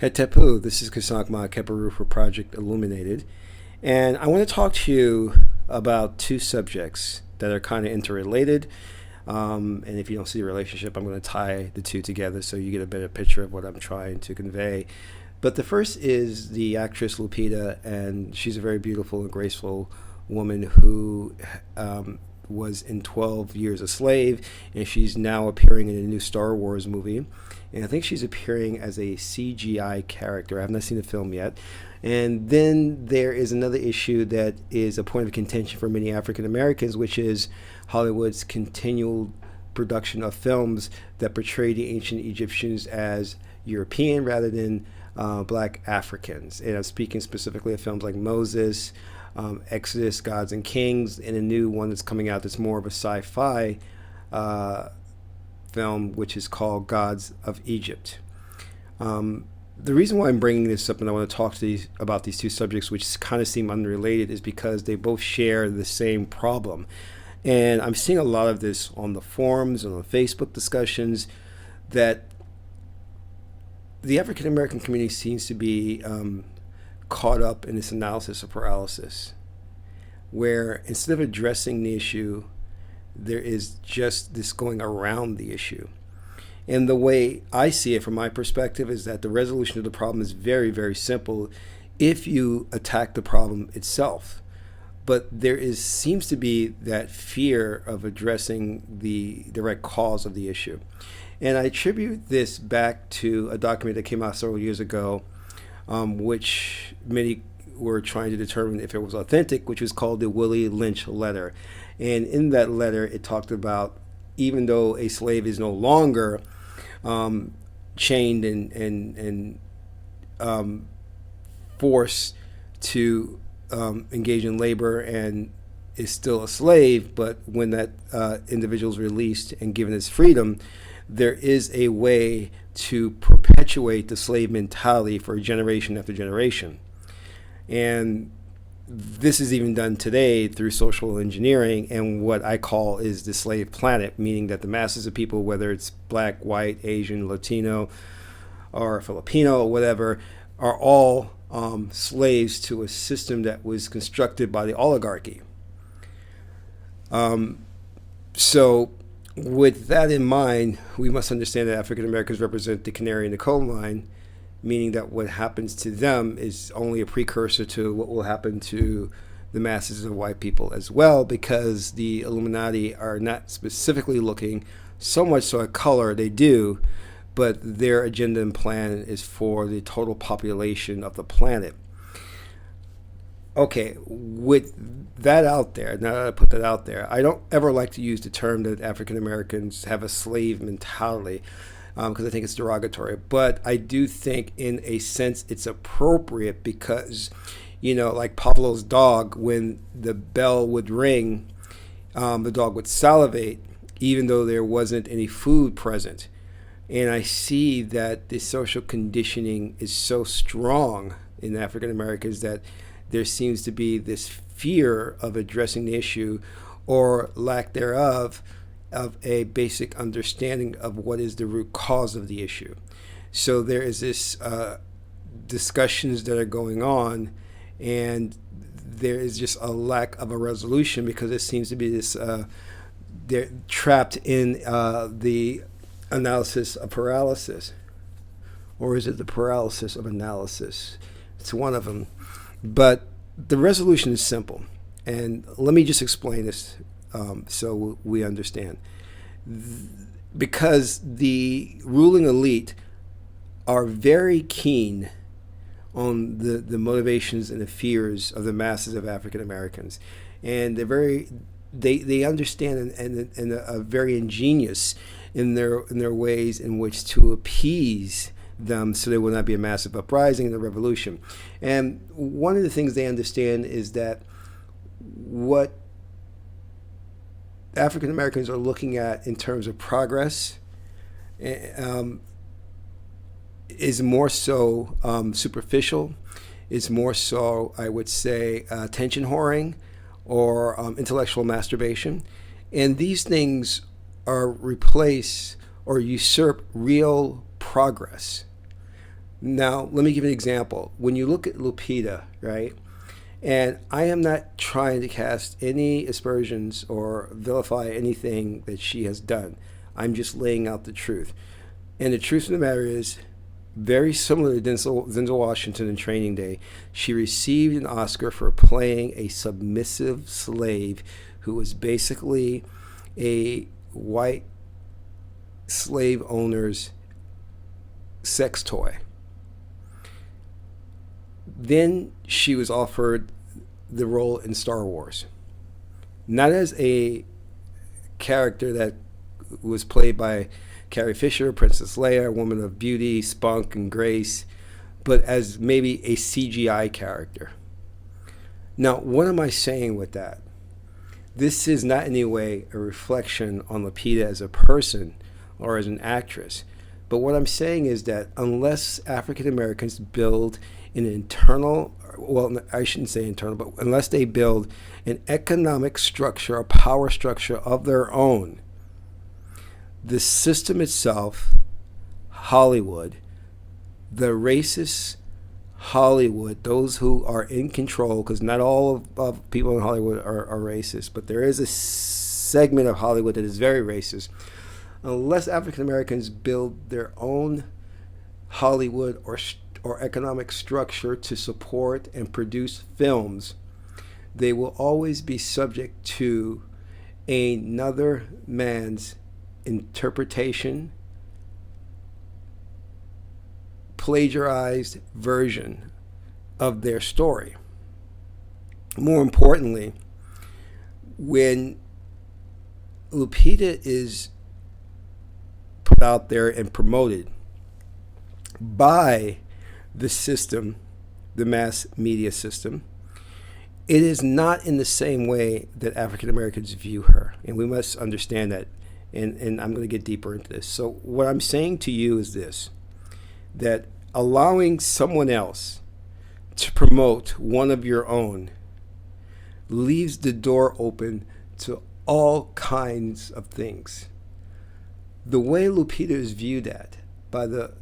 Hetepu, this is Kasakma Keperu for Project Illuminated, and I want to talk to you about two subjects that are kind of interrelated. And if you don't see the relationship, I'm going to tie the two together so you get a better picture of what I'm trying to convey. But the first is the actress Lupita, and she's a very beautiful and graceful woman who was in 12 Years a Slave, and she's now appearing in a new Star Wars movie. And I think she's appearing as a CGI character. I have not seen the film yet. And then there is another issue that is a point of contention for many African Americans, which is Hollywood's continual production of films that portray the ancient Egyptians as European rather than black Africans. And I'm speaking specifically of films like Moses, Exodus, Gods and Kings, and a new one that's coming out that's more of a sci-fi film, which is called Gods of Egypt. The reason why I'm bringing this up and I want to talk to about these two subjects, which kind of seem unrelated, is because they both share the same problem. And I'm seeing a lot of this on the forums and on Facebook discussions that the African American community seems to be caught up in this analysis of paralysis, where instead of addressing the issue, there is just this going around the issue. And the way I see it from my perspective is that the resolution of the problem is very, very simple if you attack the problem itself. But seems to be that fear of addressing the direct cause of the issue. And I attribute this back to a document that came out several years ago, which many were trying to determine if it was authentic, which was called the Willie Lynch letter. And in that letter, it talked about even though a slave is no longer chained and forced to engage in labor and is still a slave, but when that individual is released and given his freedom, there is a way to perpetuate the slave mentality for generation after generation. And this is even done today through social engineering and what I call is the slave planet, meaning that the masses of people, whether it's black, white, Asian, Latino, or Filipino, or whatever, are all slaves to a system that was constructed by the oligarchy. So with that in mind, we must understand that African Americans represent the canary in the coal mine, meaning that what happens to them is only a precursor to what will happen to the masses of white people as well, because the Illuminati are not specifically looking so much so at color, they do, but their agenda and plan is for the total population of the planet. Okay, with that out there, now that I put that out there, I don't ever like to use the term that African Americans have a slave mentality, because I think it's derogatory. But I do think in a sense it's appropriate because, like Pablo's dog, when the bell would ring, the dog would salivate even though there wasn't any food present. And I see that the social conditioning is so strong in African Americans that there seems to be this fear of addressing the issue or lack thereof of a basic understanding of what is the root cause of the issue. So there is this discussions that are going on, and there is just a lack of a resolution because it seems to be this they're trapped in the analysis of paralysis, or is it the paralysis of analysis? It's one of them. But the resolution is simple, and let me just explain this so we understand. Because the ruling elite are very keen on the motivations and the fears of the masses of African Americans, and they understand and are very ingenious in their ways in which to appease them so there will not be a massive uprising and a revolution. And one of the things they understand is that what African Americans are looking at in terms of progress is more so superficial, is more so, I would say, attention whoring or intellectual masturbation. And these things are replace or usurp real progress. Now, let me give you an example. When you look at Lupita, right? And I am not trying to cast any aspersions or vilify anything that she has done. I'm just laying out the truth. And the truth of the matter is, very similar to Denzel Washington in Training Day, she received an Oscar for playing a submissive slave who was basically a white slave owner's sex toy. Then she was offered the role in Star Wars, not as a character that was played by Carrie Fisher, Princess Leia, a woman of beauty, spunk, and grace, but as maybe a CGI character. Now, what am I saying with that? This is not in any way a reflection on Lupita as a person or as an actress. But what I'm saying is that unless African Americans build an internal, well, I shouldn't say internal, but unless they build an economic structure, a power structure of their own, the system itself, Hollywood, the racist Hollywood, those who are in control, because not all of people in Hollywood are racist, but there is a segment of Hollywood that is very racist. Unless African Americans build their own Hollywood or economic structure to support and produce films, they will always be subject to another man's interpretation, plagiarized version of their story. More importantly, when Lupita is put out there and promoted by the system, the mass media system, it is not in the same way that African Americans view her. And we must understand that. And I'm going to get deeper into this. So what I'm saying to you is this, that allowing someone else to promote one of your own leaves the door open to all kinds of things. The way Lupita is viewed at by the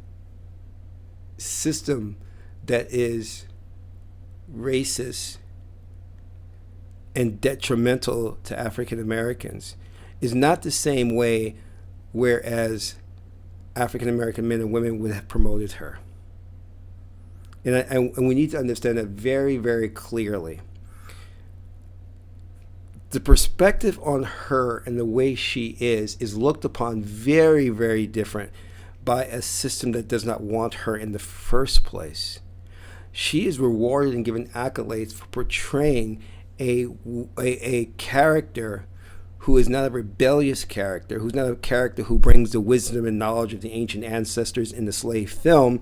system that is racist and detrimental to African Americans is not the same way whereas African American men and women would have promoted her. And we need to understand that very, very clearly. The perspective on her and the way she is looked upon very, very different by a system that does not want her in the first place. She is rewarded and given accolades for portraying a character who is not a rebellious character, who's not a character who brings the wisdom and knowledge of the ancient ancestors in the slave film,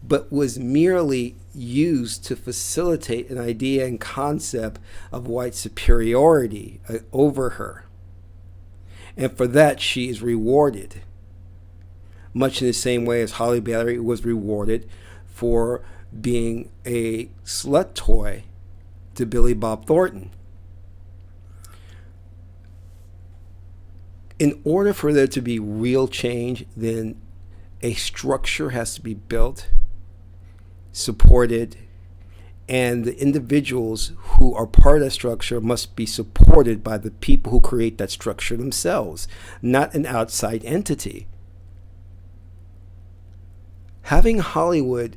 but was merely used to facilitate an idea and concept of white superiority over her. And for that, she is rewarded, much in the same way as Halle Berry was rewarded for being a slut toy to Billy Bob Thornton. In order for there to be real change, then a structure has to be built, supported, and the individuals who are part of that structure must be supported by the people who create that structure themselves, not an outside entity. Having Hollywood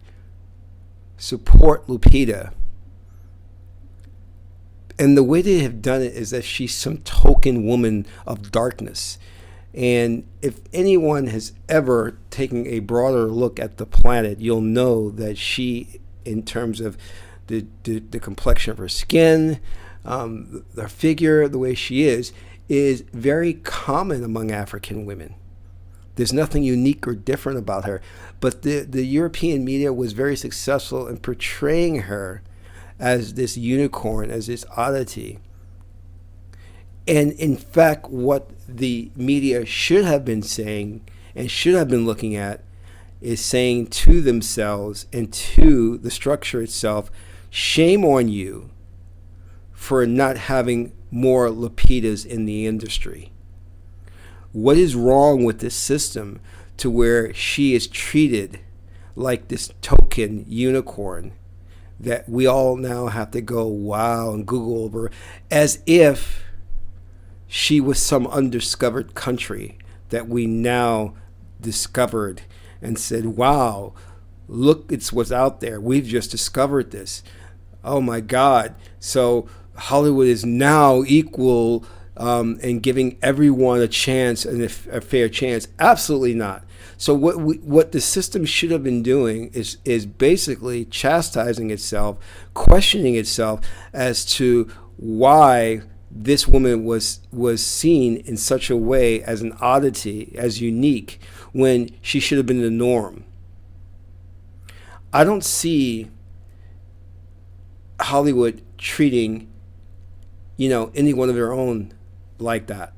support Lupita, and the way they have done it is that she's some token woman of darkness. And if anyone has ever taken a broader look at the planet, you'll know that she, in terms of the complexion of her skin, her figure, the way she is very common among African women. There's nothing unique or different about her. But the European media was very successful in portraying her as this unicorn, as this oddity. And in fact, what the media should have been saying and should have been looking at is saying to themselves and to the structure itself, shame on you for not having more Lupitas in the industry. What is wrong with this system to where she is treated like this token unicorn that we all now have to go wow and Google over, as if she was some undiscovered country that we now discovered and said, wow, look, it's what's out there. We've just discovered this. Oh my God. So Hollywood is now equal and giving everyone a chance and a fair chance. Absolutely not. So what the system should have been doing is basically chastising itself, questioning itself as to why this woman was seen in such a way as an oddity, as unique, when she should have been the norm. I don't see Hollywood treating, any one of their own like that.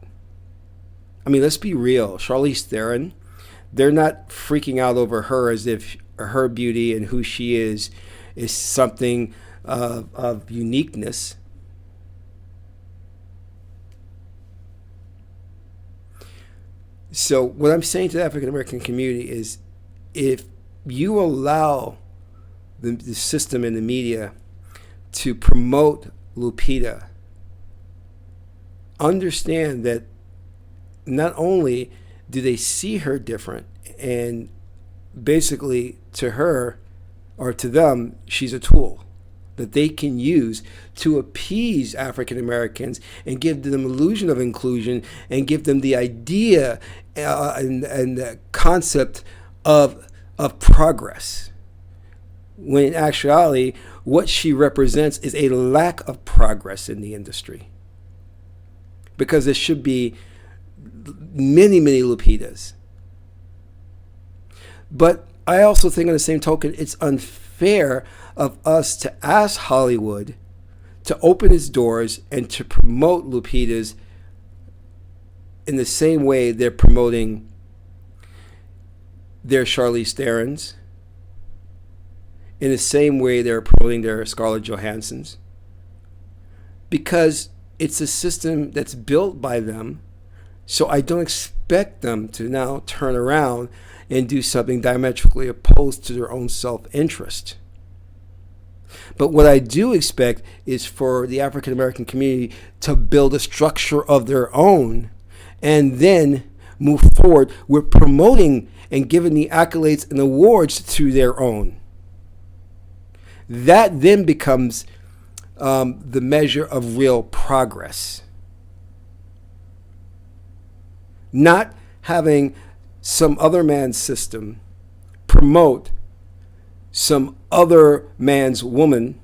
I mean, let's be real. Charlize Theron, they're not freaking out over her as if her beauty and who she is something of uniqueness. So what I'm saying to the African American community is, if you allow the system and the media to promote Lupita, understand that not only do they see her different, and basically to her or to them, she's a tool that they can use to appease African Americans and give them illusion of inclusion and give them the idea and the concept of progress. When in actuality, what she represents is a lack of progress in the industry. Because there should be many, many Lupitas. But I also think on the same token, it's unfair of us to ask Hollywood to open its doors and to promote Lupitas in the same way they're promoting their Charlize Therons, in the same way they're promoting their Scarlett Johanssons, because it's a system that's built by them. So I don't expect them to now turn around and do something diametrically opposed to their own self-interest. But what I do expect is for the African American community to build a structure of their own and then move forward with promoting and giving the accolades and awards to their own. That then becomes the measure of real progress. Not having some other man's system promote some other man's woman,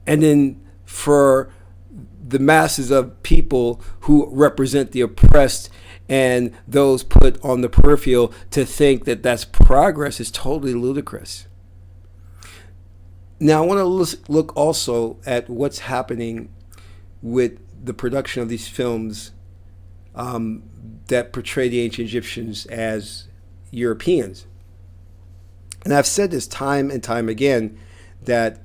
and then for the masses of people who represent the oppressed and those put on the peripheral to think that that's progress is totally ludicrous. Now, I want to look also at what's happening with the production of these films that portray the ancient Egyptians as Europeans. And I've said this time and time again, that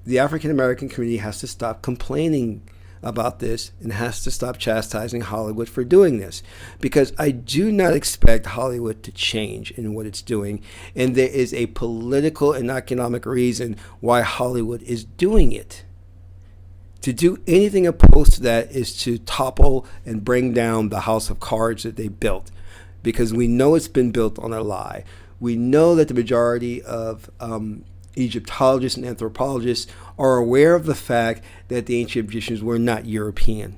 the African American community has to stop complaining about this and has to stop chastising Hollywood for doing this, because I do not expect Hollywood to change in what it's doing, and there is a political and economic reason why Hollywood is doing it. To do anything opposed to that is to topple and bring down the house of cards that they built, because we know it's been built on a lie. We know that the majority of Egyptologists and anthropologists are aware of the fact that the ancient Egyptians were not European.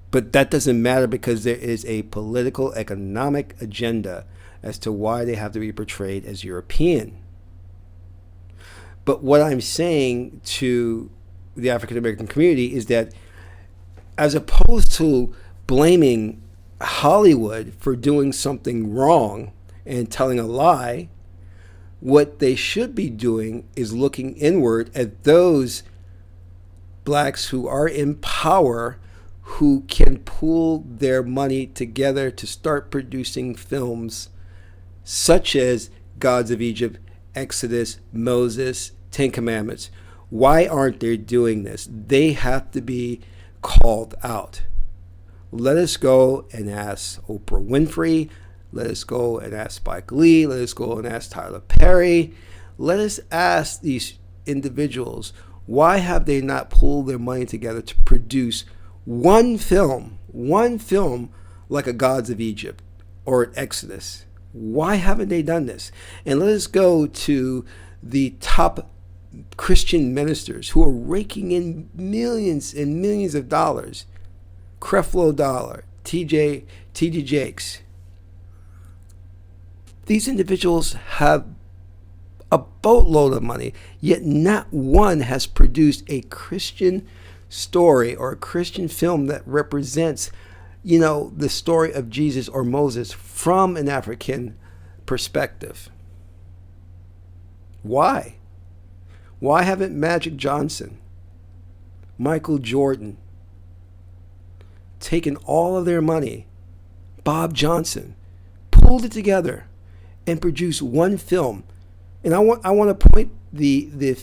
But that doesn't matter, because there is a political, economic agenda as to why they have to be portrayed as European. But what I'm saying to the African American community is that, as opposed to blaming Hollywood for doing something wrong and telling a lie, what they should be doing is looking inward at those blacks who are in power, who can pool their money together to start producing films such as Gods of Egypt, Exodus, Moses, Ten Commandments. Why aren't they doing this? They have to be called out. Let us go and ask Oprah Winfrey, Let us go and ask Spike Lee. Let us go and ask Tyler Perry. Let us ask these individuals, why have they not pulled their money together to produce one film like a Gods of Egypt or an Exodus? Why haven't they done this? And let us go to the top Christian ministers who are raking in millions and millions of dollars. Creflo Dollar, TD Jakes. These individuals have a boatload of money, yet not one has produced a Christian story or a Christian film that represents, the story of Jesus or Moses from an African perspective. Why? Why haven't Magic Johnson, Michael Jordan, taken all of their money, Bob Johnson, pulled it together and produced one film? And I want to point the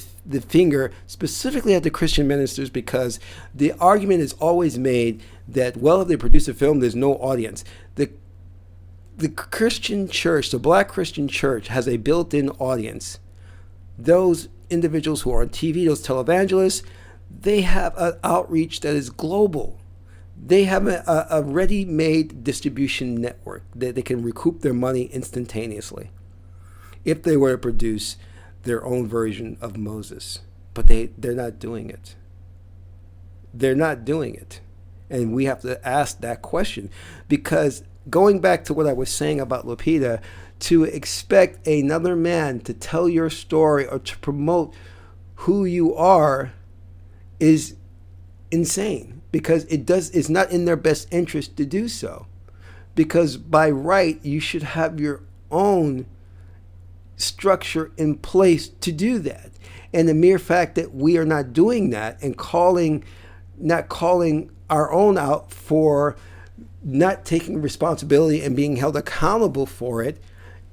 finger specifically at the Christian ministers, because the argument is always made that, well, if they produce a film, there's no audience. The Christian church, the black Christian church, has a built-in audience. Those individuals who are on TV, those televangelists, they have an outreach that is global. They have a ready-made distribution network that they can recoup their money instantaneously if they were to produce their own version of Moses. But they're not doing it. They're not doing it. And we have to ask that question, because going back to what I was saying about Lupita, to expect another man to tell your story or to promote who you are is insane, because it's not in their best interest to do so. Because by right, you should have your own structure in place to do that. And the mere fact that we are not doing that and not calling our own out for not taking responsibility and being held accountable for it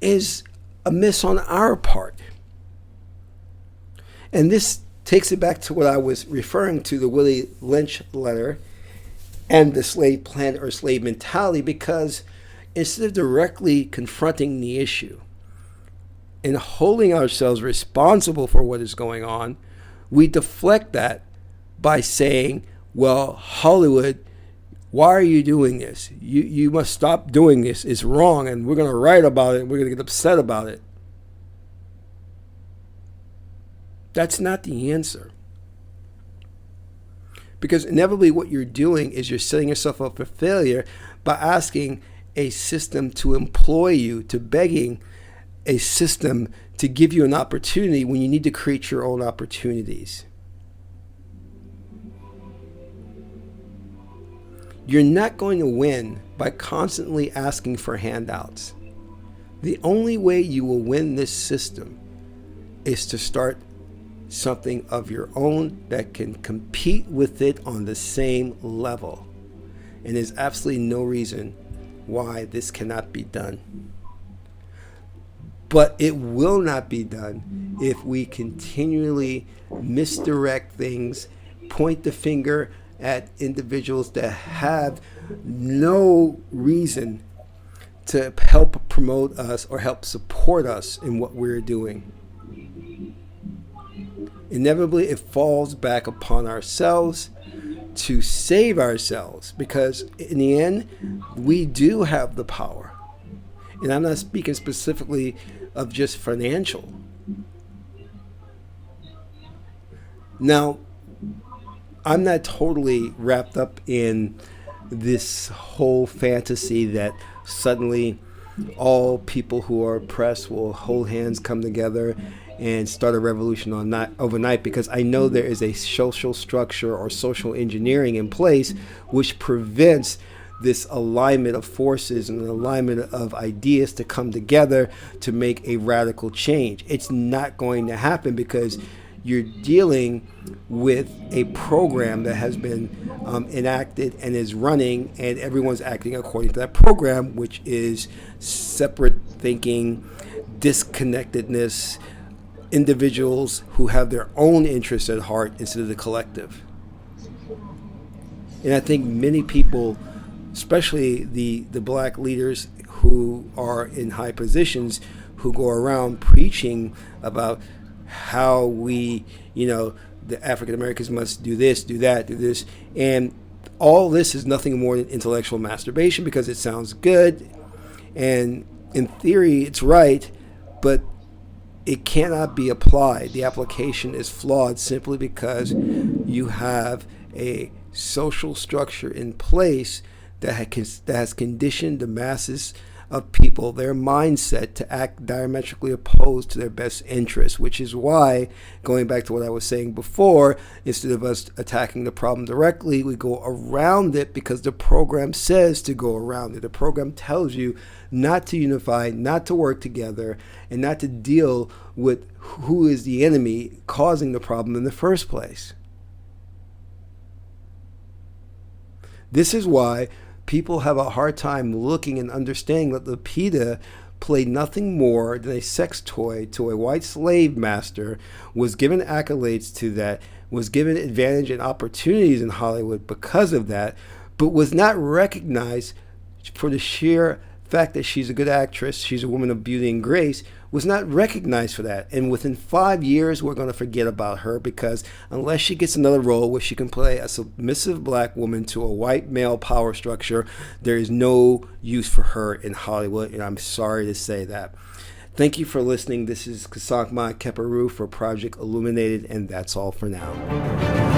is a miss on our part. And this takes it back to what I was referring to, the Willie Lynch letter and the slave planet or slave mentality, because instead of directly confronting the issue and holding ourselves responsible for what is going on, we deflect that by saying, well, Hollywood, why are you doing this? You must stop doing this. It's wrong, and we're going to write about it, and we're going to get upset about it. That's not the answer. Because inevitably what you're doing is you're setting yourself up for failure by asking a system to employ you, to begging a system to give you an opportunity when you need to create your own opportunities. You're not going to win by constantly asking for handouts. The only way you will win this system is to start something of your own that can compete with it on the same level. And there's absolutely no reason why this cannot be done. But it will not be done if we continually misdirect things, point the finger at individuals that have no reason to help promote us or help support us in what we're doing. Inevitably, it falls back upon ourselves to save ourselves, because in the end, we do have the power. And I'm not speaking specifically of just financial. Now, I'm not totally wrapped up in this whole fantasy that suddenly all people who are oppressed will hold hands, come together, and start a revolution overnight, because I know there is a social structure or social engineering in place which prevents this alignment of forces and an alignment of ideas to come together to make a radical change. It's not going to happen, because you're dealing with a program that has been enacted and is running, and everyone's acting according to that program, which is separate thinking, disconnectedness, individuals who have their own interests at heart instead of the collective. And I think many people, especially the black leaders who are in high positions who go around preaching about how we, the African Americans must do this, do that, do this. And all this is nothing more than intellectual masturbation because it sounds good. And in theory, it's right, but it cannot be applied. The application is flawed simply because you have a social structure in place that has conditioned the masses of people, their mindset, to act diametrically opposed to their best interests, which is why, going back to what I was saying before, instead of us attacking the problem directly, we go around it because the program says to go around it. The program tells you not to unify, not to work together, and not to deal with who is the enemy causing the problem in the first place. This is why people have a hard time looking and understanding that Lupita played nothing more than a sex toy to a white slave master, was given accolades to that, was given advantage and opportunities in Hollywood because of that, but was not recognized for the sheer fact that she's a good actress, she's a woman of beauty and grace, was not recognized for that. And within 5 years, we're going to forget about her because unless she gets another role where she can play a submissive black woman to a white male power structure, there is no use for her in Hollywood, and I'm sorry to say that. Thank you for listening. This is Kasankma Keperu for Project Illuminated, and that's all for now.